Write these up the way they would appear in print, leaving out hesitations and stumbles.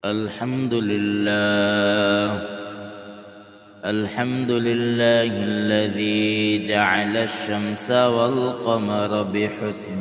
الحمد لله الذي جعل الشمس والقمر بحسبان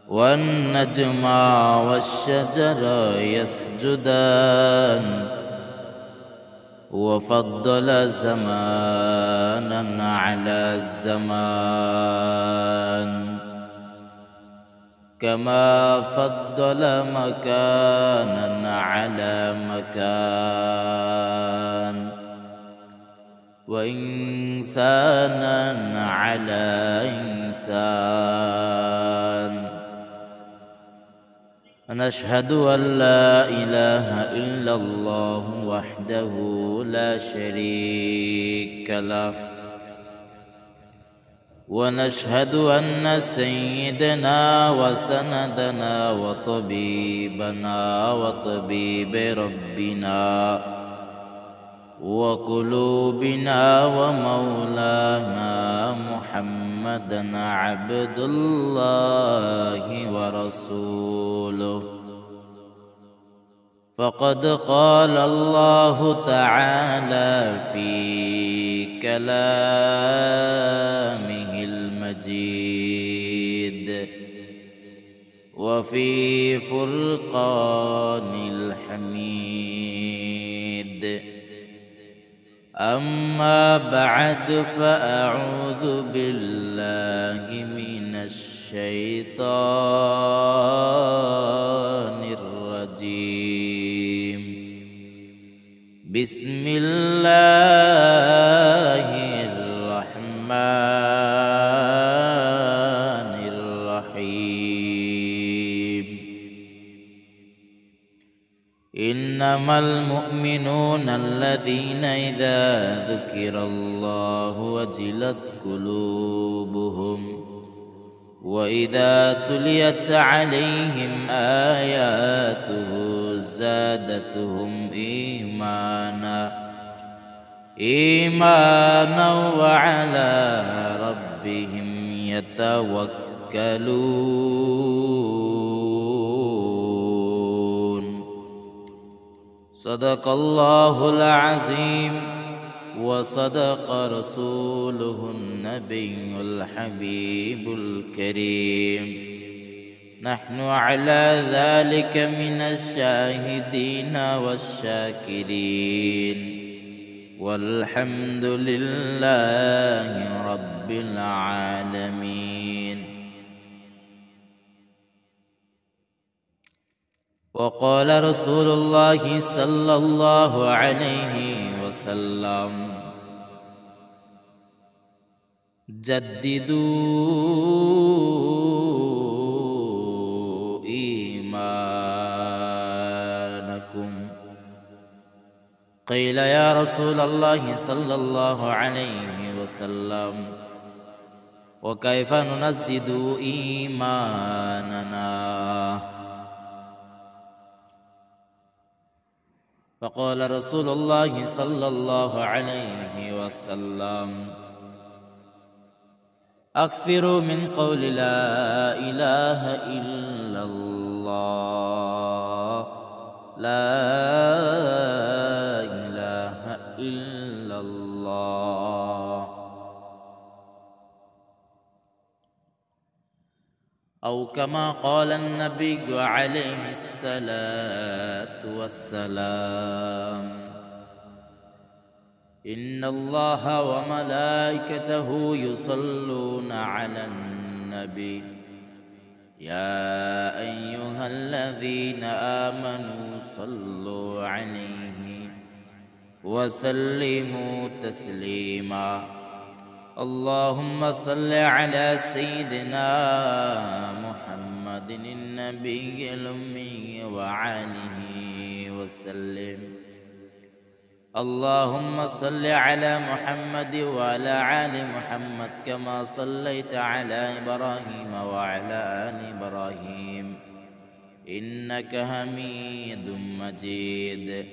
والنجم والشجر يسجدان وفضل زمانا على الزمان كما فضل مكانا على مكان وإنسانا على إنسان. ونشهد أن لا إله إلا الله وحده لا شريك له، ونشهد أن سيدنا وسندنا وطبيبنا وطبيب ربنا وقلوبنا ومولانا محمدا عبد الله ورسوله. فقد قال الله تعالى في كلامه المجيد وفي فرقان الحميد. أما بعد، فأعوذ بالله من الشيطان الرجيم. بسم الله الرحمن الرحيم. إنما المؤمنون الذين إذا ذكر الله وجلت قلوبهم وإذا تليت عليهم آياته زادتهم إيمانا وعلى ربهم يتوكلون. صدق الله العظيم وصدق رسوله النبي الحبيب الكريم. نحن على ذلك من الشاهدين والشاكرين، والحمد لله رب العالمين. وقال رسول الله صلى الله عليه وسلم: جددوا إيمانكم. قيل: يا رسول الله صلى الله عليه وسلم، وكيف نجدد إيماننا؟ فقال رسول الله صلى الله عليه وسلم: أكثروا من قول لا إله إلا الله، لا إله إلا الله. أو كما قال النبي عليه الصلاة والسلام: إن الله وملائكته يصلون على النبي، يا أيها الذين آمنوا صلوا عليه وسلموا تسليما. اللهم صل على سيدنا محمد النبي الأمي وعليه وسلم. اللهم صل على محمد وعلى آل محمد كما صليت على إبراهيم وعلى آل إبراهيم إنك حميد مجيد.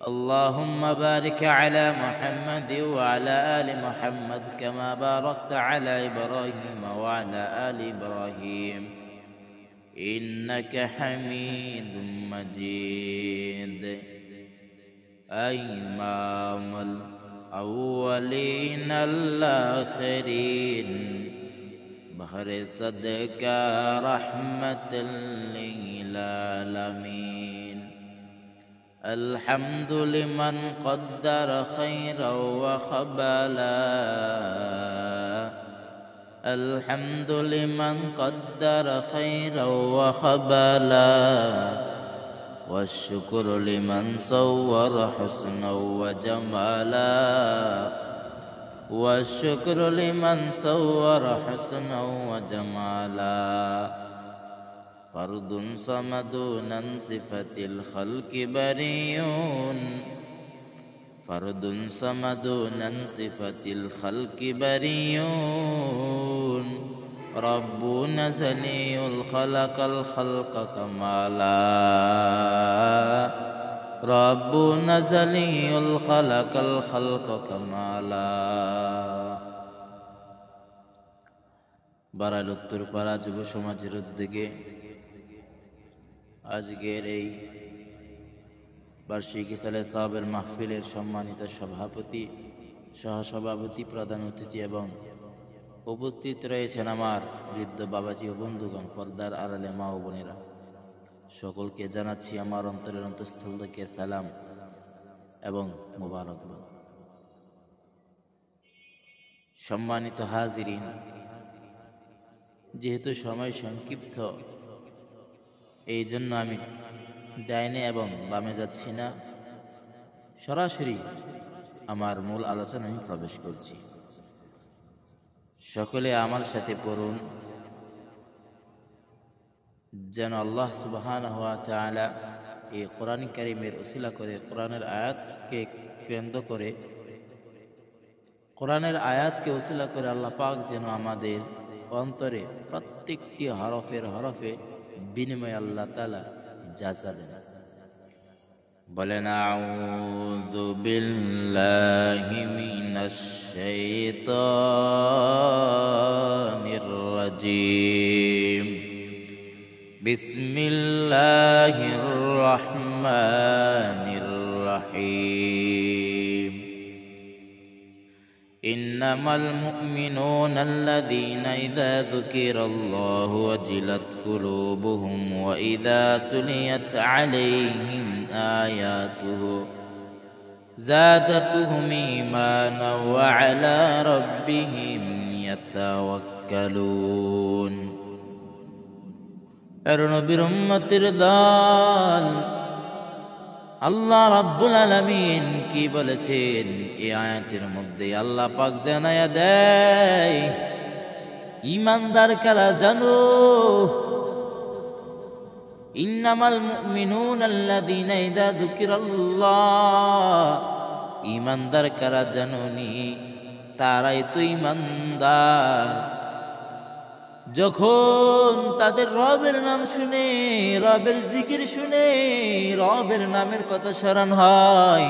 اللهم بارك على محمد وعلى آل محمد كما باركت على إبراهيم وعلى آل إبراهيم إنك حميد مجيد إمام الأولين الآخرين بحر صدقة رحمة للعالمين الحمد لمن قدر خيرا وخبلا الحمد لمن قدر خيرا وخبلا والشكر لمن صور حسنا وجمالا والشكر لمن صور حسنا وجمالا فرد صمد عن صفة الخلق بريون فرد صمد عن صفة الخلق بريون ربنا زلي الخلق الخلق كمالا ربنا زلي الخلق الخلق كمالا বারাইল উত্তরপাড়া যুব সমাজের উদ্যোগে আজকের এই বার্ষিক ইসালে সাহাবের মাহফিলের সম্মানিত সভাপতি সহসভাপতি প্রধান অতিথি এবং উপস্থিত রয়েছেন আমার বৃদ্ধ বাবাজি ও বন্ধুগণ, পর্দার আড়ালে মা ও বোনেরা, সকলকে জানাচ্ছি আমার অন্তরের অন্তঃস্থল থেকে সালাম এবং মোবারকবাদ। সম্মানিত হাজিরিন, যেহেতু সময় সংক্ষিপ্ত, এই জন্য আমি ডাইনে এবং বামে যাচ্ছি না, সরাসরি আমার মূল আলোচনা আমি প্রবেশ করছি। সকলে আমার সাথে পড়ুন, যেন আল্লাহ সুবহানাহু ওয়া তাআলা এই কোরআন কারীমের উসিলা করে কোরআনের আয়াতকে কেন্দ্র করে কোরআনের আয়াতকে উসিলা করে আল্লাহ পাক যেন আমাদের অন্তরে প্রত্যেকটি হরফে বিনিময়ে আল্লাহ তাআলা জাযা দেন। বলেন আউযু বিল্লাহি মিনাশ শাইতানির রাজীম বিসমিল্লাহির রহমানির রহিম ইন্নামাল মুমিনুনা আল্লাযীনা ইযা যুকিরাল্লাহু ওয়াজিলাত কুলুবুহুম ওয়া ইযা তুলিয়াত আলাইহিম আয়াতুহু যাদাতুহুম ঈমানান ওয়া আলা রাব্বিহিম ইয়াতাওয়াক্কালুন। এর নবীর উম্মতের দল, আল্লাহ রাব্বুল আলামিন কি বলেছেন এই আয়াতের মধ্যে? আল্লাহ পাক জানায়া দেয়, ঈমানদার কারা জানো? ইন্নামাল মুমিনুনা আল্লাযীনা ইযা যুকিরাল্লাহ, ঈমানদার কারা জানোনি? তারাই তো ঈমানদার যখন তাদের রবের নাম শুনে, রবের জিকির শুনে, রবের নামের কথা স্মরণ হয়।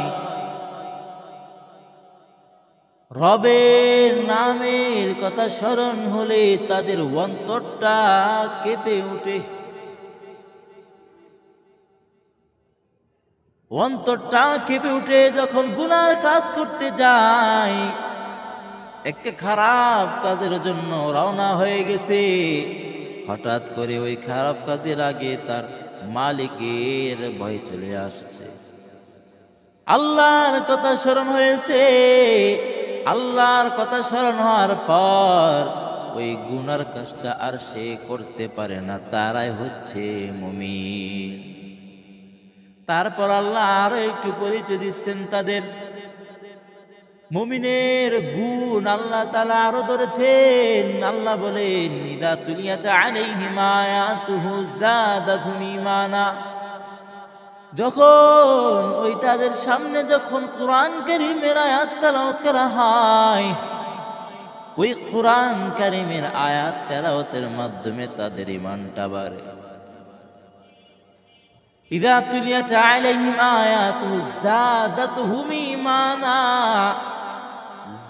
রবের নামের কথা স্মরণ হলে তাদের অন্তরটা কেঁপে ওঠে, অন্তরটা কেঁপে উঠে। যখন গুনার কাজ করতে যায়, একটা খারাপ কাজের জন্য রওনা হয়ে গেছে, হঠাৎ করে ওই খারাপ কাজের আগে তার মালিকের ভয় চলে আসছে, আল্লাহর কথা স্মরণ হয়েছে। আল্লাহর কথা স্মরণ হওয়ার পর ওই গুনার কাজটা আর সে করতে পারে না, তারাই হচ্ছে মুমিন। তারপর আল্লাহ আরো একটু পরিচয় দিচ্ছেন তাদের। মুমিনের গুণ আল্লাহ তাআলা আরো ধরেছেন। আল্লাহ বলেন, ইযা তুলিয়াত আলাইহিম আয়াতুহু যাদাতুহুম ঈমানা, যখন ওই তাদের সামনে যখন কোরআন কারীমের আয়াত তেলাওয়াত করা হয়, ওই কোরআন কারীমের আয়াত তেলাওয়াতের মাধ্যমে তাদের ঈমানটা বাড়ে। ইযা তুলিয়াত আলাইহিম আয়াতুহু যাদাতুহুম ঈমানা,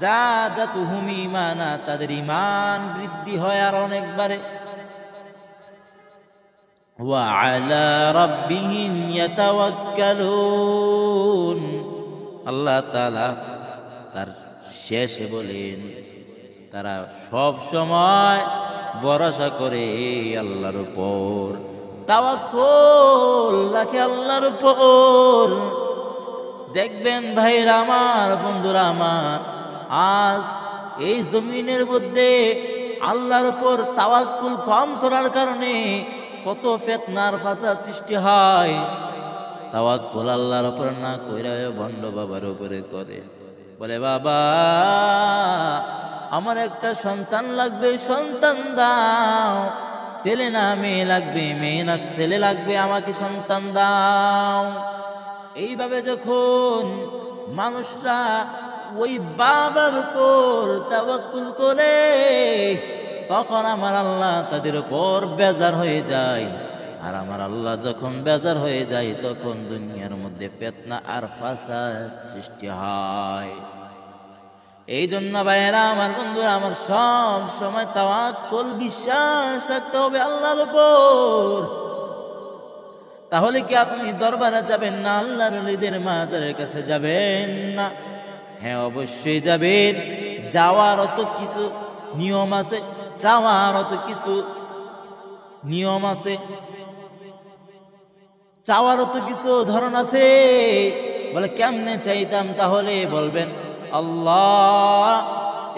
যাদাতুহুম ঈমানা, তাদের ঈমান বৃদ্ধি হয় আর অনেক বাড়ে। ওয়া আলা রাব্বিহিম ইয়াতাওয়াক্কালুন। আল্লাহ তাআলা তার শেষে বলেন, তারা সব সময় ভরসা করে আল্লাহর উপর, তাওয়াক্কুল রাখে আল্লাহর উপর। দেখবেন ভাইরা আমার, বন্ধুরা আমার, আজ এই জমিনের মধ্যে আল্লাহর উপর তাওয়াক্কুল কম করার কারণে কত ফিতনার ফাসাদ সৃষ্টি হয়। তাওয়াক্কুল আল্লাহর উপর না কইরা ভণ্ড বাবার উপরে করে, বলে বাবা আমার একটা সন্তান লাগবে, সন্তান দাও। ছেলে না মেয়ে লাগবে, মেয়ে না ছেলে লাগবে, আমাকে সন্তান দাও। এইভাবে যখন মানুষরা ওই বাবার উপর তাওয়াক্কুল করে, তখন আমার আল্লাহ তাদের উপর বেজার হয়ে যায়। আর আমার আল্লাহ যখন বেজার হয়ে যায়, তখন দুনিয়ার মধ্যে ফিতনা আর ফাসাদ সৃষ্টি হয়। এই জন্য ভাইয়েরা আমার, বন্ধুরা আমার, সব সময় তাওয়াক্কুল বিশ্বাস রাখতে হবে আল্লাহর উপর। তাহলে কি আপনি দরবারে যাবেন না, আল্লাহর ওলিদের মাজারের কাছে যাবেন না? হ্যাঁ, অবশ্যই যাবেন। যাওয়ার অত কিছু নিয়ম আছে, চাওয়ার অত কিছু নিয়ম আছে, চাওয়ারও তো কিছু ধরন আছে। বলে কেমনে চাইতাম? তাহলে বলবেন আল্লাহ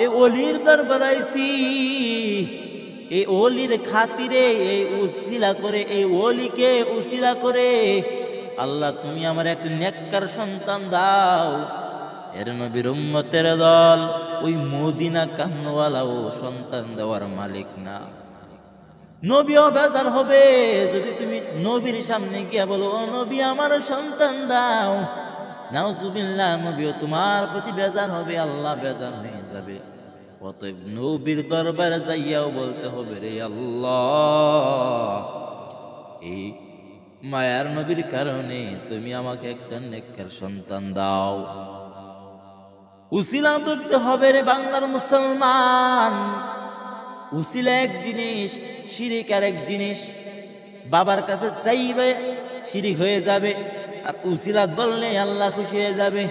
এই ওলির দরবার আইছি, এই ওলির খাতিরে, এই উসিলা করে, এই ওলিকে উসিলা করে আল্লাহ তুমি আমার একটা নেককার সন্তান দাও। এর নবীর উম্মতের দল ওই মদিনা কামনওয়ালাও সন্তান দেওয়ার মালিক না। নবীও বেজার হবে যদি তুমি নবীর সামনে গিয়া বলো, ও নবী আমার সন্তান দাও। নাউজুবিল্লাহ, নবীও তোমার প্রতি বেজার হবে, আল্লাহ বেজার হয়ে যাবে। অতএব নবীর দরবারে যাইয়াও বলতে হবে, রে আল্লাহ এই মায়ার নবীর কারণে তুমি আমাকে একটা নেককার সন্তান দাও। উসিলা করতে হবে রে বাংলার মুসলমান। উসিলা এক জিনিস, শিরিক আর এক জিনিস। বাবার কাছে চাইবে শিরিক হয়ে যাবে, আর উসিলা বললে আল্লাহ খুশি হয়ে যাবে।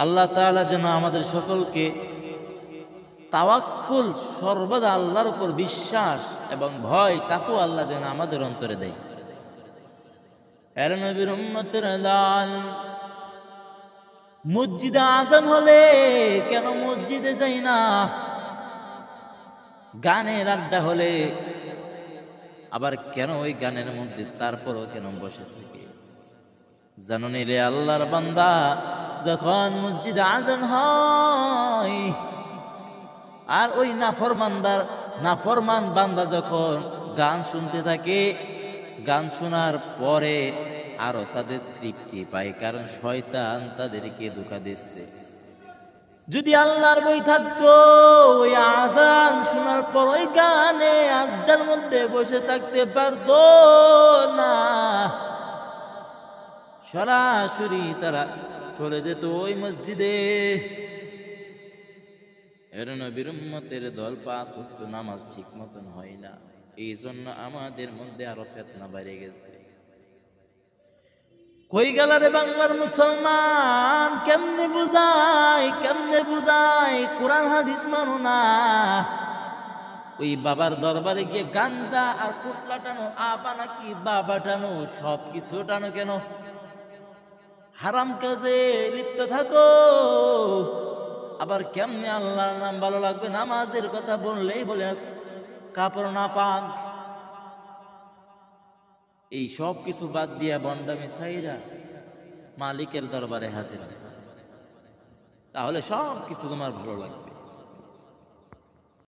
আল্লাহ তাআলা যেন আমাদের সকলকে তাওয়াক্কুল, সর্বদা আল্লাহর উপর বিশ্বাস এবং ভয়, তাকওয়া আল্লাহ যেন আমাদের অন্তরে দেয়। এর নবীর উম্মতের দল, মসজিদে আযান হলে কেন মসজিদে যাই না? গানের আড্ডা হলে আবার কেন ওই গানের মধ্যে তারপরও কেন বসে থাকে? জানো রে আল্লাহর বান্দা, যখন মসজিদে আযান হয় আর ওই নাফরমান বান্দা যখন গান শুনতে থাকে, গান শোনার পরে আরো তাদের তৃপ্তি পায়, কারণ শয়তান তাদেরকে ধোঁকা দিচ্ছে। যদি আল্লাহর বই থাকতো, ওই আযান শোনার পর ওই গানে আড্ডার মধ্যে বসে থাকতে পারতো না। সরাসরি তারা চলে যেত ওই মসজিদে। এর নবীর উম্মতের দল 5 ওয়াক্ত নামাজ ঠিক মতন হয় না, এই জন্য আমাদের মধ্যে আরো ফিতনা বেড়ে গেছে। কই গেল রে বাংলার মুসলমান? কেমনে বুঝাই কোরআন হাদিস মানো না। ওই বাবার দরবারে গিয়ে গাঞ্জা আর পুটলা টানো, আবা নাকি বাবা টানো, সব কিছু টানো কেন? হারাম কাজে লিপ্ত থাকো। আবার কেমনে আল্লাহর নাম ভালো লাগবে? নামাজের কথা বললেই বলে কাপড় না পাক। এই সব কিছু বাদ দিয়া বন্দামি ছাইরা মালিকের দরবারে হাজির, তাহলে সব কিছু তোমার ভালো লাগবে।